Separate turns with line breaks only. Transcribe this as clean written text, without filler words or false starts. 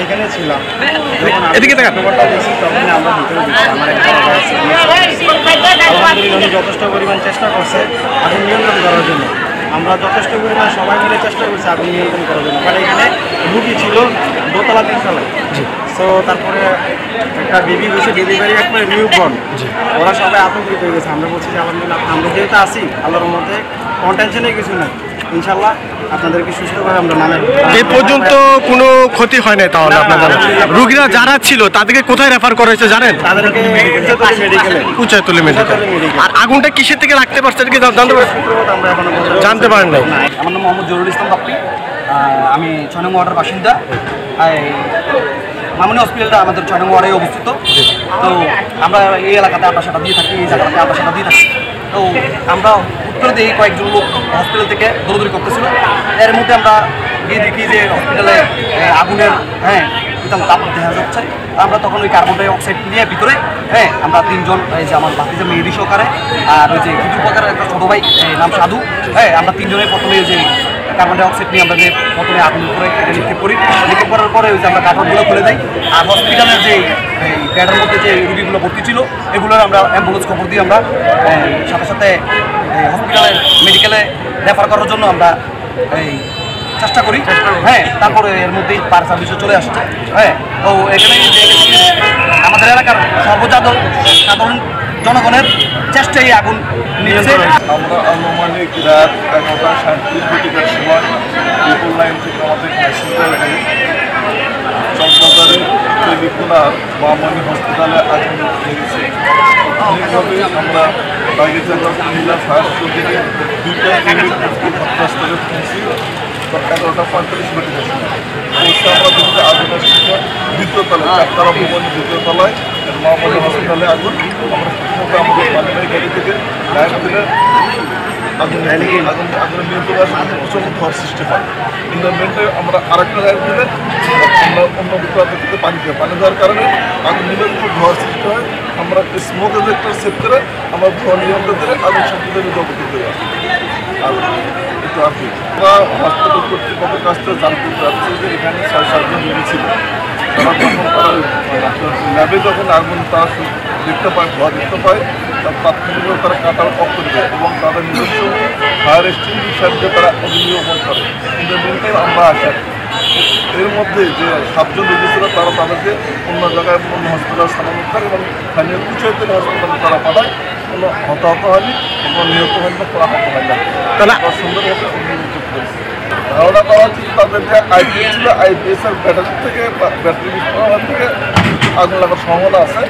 এখানে ছিলাম
এদিকে দেখা
যথেষ্ট পরিমাণ চেষ্টা করছে আগুন নিয়ন্ত্রণ করার জন্য। আমরা যথেষ্ট পরিমাণ সবাই মিলে চেষ্টা করছি আগুন নিয়ন্ত্রণ করার জন্য, কারণ এখানে রুগী ছিল দোতলা তিনতলায়। তো তারপরে একটা বেবি বসে ডেলিভারি একবারে নিউবর্ন, ওরা সবাই আতঙ্কিত হয়ে গেছে। আমরা বলছি যে আলহামদুলিল্লাহ আমরা যেহেতু আসি আল্লাহর মধ্যে কোনো টেনশনে কিছু নাই, ইনশাল্লাহ আপনাদেরকে সুস্থভাবে আমরা নামে।
এই পর্যন্ত কোনো ক্ষতি হয় নাই তাহলে আপনাদের? রোগীরা যারা ছিল তাদেরকে কোথায় রেফার করা হয়েছে জানেন?
তাদেরকে
কুচায়তলী মেডিকেল। আর আগুনটা কিসের থেকে রাখতে পারছে কি জানতে পারেন?
আমরা এখনো
জানতে পারেন নাই।
আমার নাম মোহাম্মদ জরুল ইসলাম বাপ্পি, আমি 6 নং ওয়ার্ডের বাসিন্দা। মামনি হসপিটালটা আমাদের 6 নং ওয়ার্ডে অবস্থিত। তো আমরা এই এলাকাতে আটা সাটা দিয়ে থাকি, এই জায়গাটাতে আটা সাটা দিয়ে থাকি। তো আমরা উত্তর দিয়ে কয়েকজন লোক হসপিটাল থেকে দৌড়দৌড়ি করতেছিল। এর মধ্যে আমরা গিয়ে দেখি যে হসপিটালে আগুনের তাপ দেখা যাচ্ছে। আমরা তখন ওই কার্বন ডাই অক্সাইড নিয়ে ভিতরে আমরা 3 জন, এই যে আমার ভাতিজা মেহেদি সহকারে আর ওই যে বিদ্যুৎ প্রকারের একটা ছোটো ভাই নাম সাধু, আমরা 3 জনের প্রথমে যে কার্বন ডাই অক্সাইড নিয়ে আমরা যে প্রথমে আগুনের উপরে নিক্ষেপ করি। নিক্ষেপ করার পরে ওই যে আমরা কাঠগুলো খুলে দেয়। আর হসপিটালের যে ব্যাডের মধ্যে যে রুগীগুলো ভর্তি ছিল এগুলোর আমরা অ্যাম্বুলেন্স খবর দিয়ে আমরা সাথে সাথে হসপিটালের মেডিকেলে রেফার করার জন্য আমরা চেষ্টা করি। তারপরে এর মধ্যেই ফায়ার সার্ভিসও চলে আসছে। তো এখানে আমাদের এলাকার সাধারণ জনগণের চেষ্টায় আগুন নিয়েছে।
আমরা আনুমানিক রাত 11:37 সময় বিপুল লাইন থেকে আমাদের মেসেঞ্জারে চকবাজারে টেলিফোনার মামনি হসপিটালে আগুন লেগেছে। এইভাবে আমরা বাইরে থেকে কুমিল্লা ফায়ার থেকে 2টা ইউনিট ঘটনাস্থলে পৌঁছি 11:45 মিনিটের সময়। পৌঁছে আমরা দেখতে আগুনের সময় দ্বিতীয় তলায় 4তলা ভবনের দ্বিতীয় তলায় মামনি হসপিটালে আগুন। আমরা প্রথমত আমাদের পানিবাড়ি গাড়ি থেকে লাইন দিলে আগুনের নিয়ন্ত্রণ আসলে প্রচণ্ড ধোঁয়ার সৃষ্টি হয়। ইনভারমেন্টে আমরা আরেকটা লাইন দিলে আমরা অন্য প্রান্ত থেকে পানি দেওয়ার কারণে আগুন নিয়ন্ত্রণ ধোঁয়ার সৃষ্টি হয়। আমরা স্মোক ইলেক্টর সেট করে আমরা ধোঁয়া নিয়ন্ত্রণ করে আগুন সম্পূর্ণ দগ্ধ করে আর একটু আর কি আমরা হসপিটাল কর্তৃপক্ষের কাছ থেকে জানতে চাচ্ছি যে এখানে 6-7 জন লেগেছিল। তারা যখন তারা ল্যাবে যখন আগুন তারা দেখতে পায়, ধোঁয়া দেখতে পায়, তার তাৎক্ষণিকভাবে তারা কাটার অফ করে দেয় এবং তাদের নিজস্ব ফায়ার এক্সটিংগুইশার দিয়ে তারা অগ্নিনির্বাপন করে। কিন্তু মেনটাইম আমরা আসি এর মধ্যে যে 7 জন রোগী ছিল তারা তাদেরকে অন্য জায়গায় অন্য হসপিটাল স্থানান্তর করে এবং স্থানীয় কুচায়তলী হসপিটালে তারা পাঠায়। কোনো হতাহত হয়নি, কোনো নিহত হয়নি, কোনো আহত হয় না। তারা সুন্দরভাবে অগ্নিনির্বাপন করেছে। ধারণা করা হচ্ছে তাদের যে আইপিএস ছিল, আইপিএসের ব্যাটারি থেকে ব্যাটারি বিস্ফোরণ থেকে আগুন লাগার সম্ভাবনা আছে।